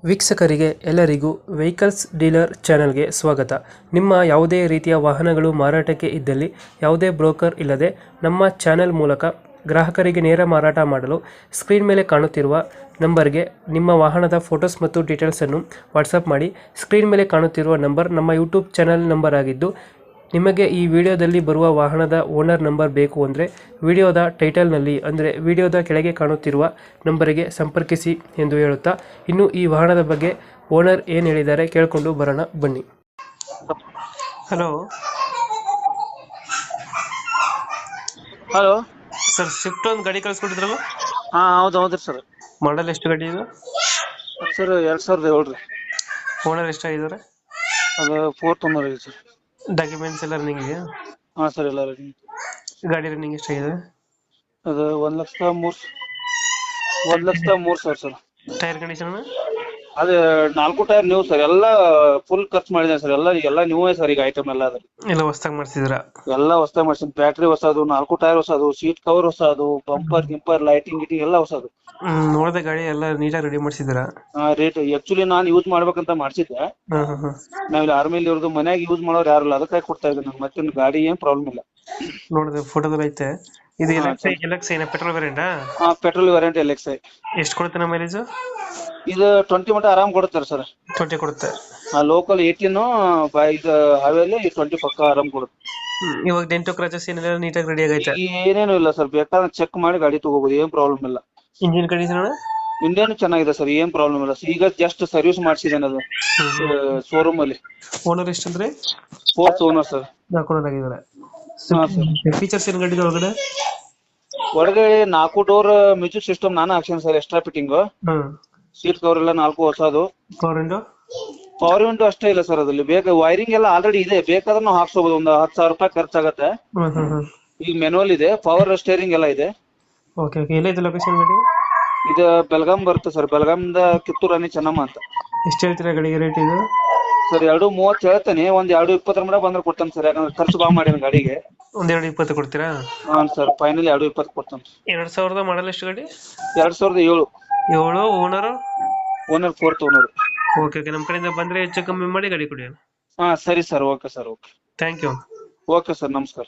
ವೀಕ್ಷಕರಿಗೆ ಎಲ್ಲರಿಗೂ vehicles dealer ಚಾನೆಲ್ಗೆ ಸ್ವಾಗತ. ನಿಮ್ಮ ಯಾವುದೇ ರೀತಿಯ ವಾಹನಗಳು ಮಾರಾಟಕ್ಕೆ ಇದ್ದಲ್ಲಿ ಯಾವುದೇ ಬ್ರೋಕರ್ ಇಲ್ಲದೆ ನಮ್ಮ ಚಾನೆಲ್ ಮೂಲಕ ಗ್ರಾಹಕರಿಗೆ ನೇರ ಮಾರಾಟ ಮಾಡಲು ಸ್ಕ್ರೀನ್ ಮೇಲೆ ಕಾಣುತ್ತಿರುವ ನಂಬರ್ಗೆ ನಿಮ್ಮ ವಾಹನದ ಫೋಟೋಸ್ ಮತ್ತು ಡೀಟೇಲ್ಸನ್ನು ವಾಟ್ಸಪ್ ಮಾಡಿ. ಸ್ಕ್ರೀನ್ ಮೇಲೆ ಕಾಣುತ್ತಿರುವ ನಂಬರ್ ನಮ್ಮ ಯೂಟ್ಯೂಬ್ ಚಾನೆಲ್ ನಂಬರ್ ಆಗಿದ್ದು, ನಿಮಗೆ ಈ ವಿಡಿಯೋದಲ್ಲಿ ಬರುವ ವಾಹನದ ಓನರ್ ನಂಬರ್ ಬೇಕು ಅಂದರೆ ವಿಡಿಯೋದ ಟೈಟಲ್ನಲ್ಲಿ ಅಂದರೆ ವಿಡಿಯೋದ ಕೆಳಗೆ ಕಾಣುತ್ತಿರುವ ನಂಬರಿಗೆ ಸಂಪರ್ಕಿಸಿ ಎಂದು ಹೇಳುತ್ತಾ, ಇನ್ನು ಈ ವಾಹನದ ಬಗ್ಗೆ ಓನರ್ ಏನು ಹೇಳಿದ್ದಾರೆ ಕೇಳಿಕೊಂಡು ಬರೋಣ ಬನ್ನಿ. ಹಲೋ ಹಲೋ ಸರ್, ಸ್ವಿಫ್ಟ್ ಒಂದು ಗಾಡಿ ಕಳಿಸ್ಕೊಟ್ಟಿದ್ರಲ್ಲ, ಹಾ ಹೌದು ಹೌದ್ರಿ ಸರ್. ಮಾಡಲ್ ಎಷ್ಟು ಗಾಡಿ ಇದು? ಸರ್ 2007 ರೀ. ಓನರ್ ಎಷ್ಟಾಗಿದ್ದಾರೆ? ಅದು 4th ಓನರ್ ಇದೆ ಸರ್. ಡಾಕ್ಯುಮೆಂಟ್ಸ್ ಎಲ್ಲ ರನ್ನಿಂಗ್ ಇದೆಯಾ? ಹಾ ಸರ್ ಎಲ್ಲ ready. ಗಾಡಿ ರನ್ನಿಂಗ್ ಎಷ್ಟಾಗಿದೆ? ಅದು 1,03,000 ಸರ್. Tyre condition? ಅದು 4 ಟೈರ್ ನ್ಯೂ ಸರ್. ಎಲ್ಲ ಫುಲ್ ಖರ್ಚು ಮಾಡಿದೆ ಸರ್. ಎಲ್ಲ ನ್ಯೂವೇ ಸರ್. ಈಗ ಐಟಮ್ ಎಲ್ಲ ಅದ ಎಲ್ಲ ಹೊಸ್ದಾಗಿ ಮಾಡಿಸಿದ್ರ? ಎಲ್ಲ ಹೊಸದಾಗಿ ಮಾಡ್ಸಿದ್. ಬ್ಯಾಟ್ರಿ ಹೊಸದು, 4 ಟೈರ್ ಹೊಸದು, ಸೀಟ್ ಕವರ್ ಹೊಸದು, ಬಂಪರ್ ಗಿಂಪರ್, ಲೈಟಿಂಗ್ ಗಿಟಿಂಗ್ ಎಲ್ಲ ಹೊಸದು. ನೋಡಿದ ಗಾಡಿ ಎಲ್ಲ ನೀಟಾಗಿ ರೆಡಿ ಮಾಡಿಸಿದ್ರ? ರೇಟ್ ಆಕ್ಚುಲಿ ನಾನು ಯೂಸ್ ಮಾಡ್ಬೇಕಂತ ಮಾಡ್ಸಿದ್ದೆ. ನಾವಿಲ್ಲಿ ಆರ್ಮಿಲಿ ಇವ್ರದ್ದು ಮನ್ಯಾಗ ಯೂಸ್ ಮಾಡೋರು ಯಾರಲ್ಲ, ಅದಕ್ಕಾಗಿ ಕೊಡ್ತಾ ಇದ್ದೆ ನಾನು. ಮತ್ತೆ ಗಾಡಿ ಏನ್ ಪ್ರಾಬ್ಲಮ್ ಇಲ್ಲ. ನೋಡಿದೆ ಫೋಟೋದಲ್ಲಿ ಐತೆ. ಇದು ಎಲ್ಎಕ್ಸ್ ಏನ ಪೆಟ್ರೋಲ್ ವೇರಿಯಂಟಾ? ಹಾ ಪೆಟ್ರೋಲ್ ವೇರಿಯಂಟ್ LXi. ಎಷ್ಟು ಕೊಡುತ್ತೆ ನಮ್ಮ ಮೈಲೇಜ್? ಇದು 20 ಮಟ್ಟ ಆರಾಮ್ ಕೊಡುತ್ತಾರೆ ಸರ್. 20 ಕೊಡುತ್ತೆ. ಲೋಕಲ್ 18 ಇದು ಹೈವೇಲಿ 20 ಪಕ್ಕ ಆರಾಮ್ ಕೊಡುತ್ತೆ. ಇವಾಗ ಡೆಂಟೋ ಕ್ರಾಚಸ್ ಏನಿಲ್ಲ, ನೀಟಾಗಿ ರೆಡಿ ಆಗೈತೆ? ಏನೇನು ಇಲ್ಲ ಸರ್. ಬೇಕಾದ್ರೆ ಚೆಕ್ ಮಾಡಿ ಗಾಡಿ ತಗೋಬಹುದು, ಏನ್ ಪ್ರಾಬ್ಲಮ್ ಇಲ್ಲ. Engine condition? ಇಂಡಿಯನ್ ಚೆನ್ನಾಗಿದೆ ಸರ್, ಏನ್ ಪ್ರಾಬ್ಲಮ್ ಇಲ್ಲ. ಈಗ ಜಸ್ಟ್ ಸರ್ವಿಸ್ ಮಾಡಿಸಿದ್ದೇನೆ ಅದು ಶೋರೂಮ್ ಅಲ್ಲಿ. ಓನರ್ ಎಷ್ಟಂದ್ರೆ? 4th owner sir. 4 ಓನರ್ ಆಗಿದ್ದಾರೆ. ಫೀಚರ್ಸ್ ಏನ್ ಗಾಡಿ ಒಳಗಡೆ? ಒಳಗಡೆ 4 ಡೋರ್ ಮ್ಯೂಸಿಕ್ ಸಿಸ್ಟಮ್ ನಾನು ಹಾಕ್ಸಿನಿ sir, extra fitting. Seat cover ಎಲ್ಲ 4 ಹೊಸದು. ಪವರ್ ವಿಂಡೋ ಅಷ್ಟೇ ಇಲ್ಲ ಸರ್ ಅದ್ರಲ್ಲಿ. ವೈರಿಂಗ್ ಎಲ್ಲ ಆಲ್ರೆಡಿ ಇದೆ, ಬೇಕಾದ್ರೆ ನಾವು ಹಾಕ್ಸೋಬಹುದು. ಒಂದು 10,000 ರೂಪಾಯಿ ಖರ್ಚಾಗತ್ತೆ. ಈಗ ಮೆನುವಲ್ ಇದೆ, ಪವರ್ ಸ್ಟೇರಿಂಗ್ ಎಲ್ಲ ಇದೆ. Okay okay. ಎಲ್ಲೈತೆ ಲೊಕೇಶನ್ ಗಾಡಿ? ಇದು ಬೆಳಗಾಂ ಬರುತ್ತೆ ಸರ್. ಬೆಳಗಾಂದ ಕಿತ್ತೂರು ರಾಣಿ ಚೆನ್ನಮ್ಮ ಅಂತ. ಎಷ್ಟು ಹೇಳ್ತೀರಾ ಗಾಡಿಗೆ ರೇಟ್ ಇದು? ಸರ್ 2,30 ಹೇಳ್ತೇನೆ. ಒಂದ್ 2,20 ಮಟ ಬಂದ್ರೆ ಕೊಡ್ತೇನೆ ಸರ್. ಯಾಕಂದ್ರೆ ಖರ್ಚು ಬಾ ಮಾಡಿನ ಗಾಡಿಗೆ. ಒಂದ್ 2,20 ಕೊಡ್ತೀರಾ? ಹಾ ಸರ್, ಫೈನಲ್ 2,20 ಕೊಡ್ತೇನೆ. 2000 ಮಾಡಲ್ ಎಷ್ಟು ಗಾಡಿ? 2007. 7 owner? Owner 4th owner. Okay okay. ನಮ್ಮ ಕಡೆಯಿಂದ ಬಂದ್ರೆ ಹೆಚ್ಚು ಕಮ್ಮಿ ಮಾಡಿ ಗಾಡಿ ಕೊಡಿ. ಹಾ ಸರಿ sir. Okay sir. Okay thank you. Okay sir, ನಮಸ್ಕಾರ.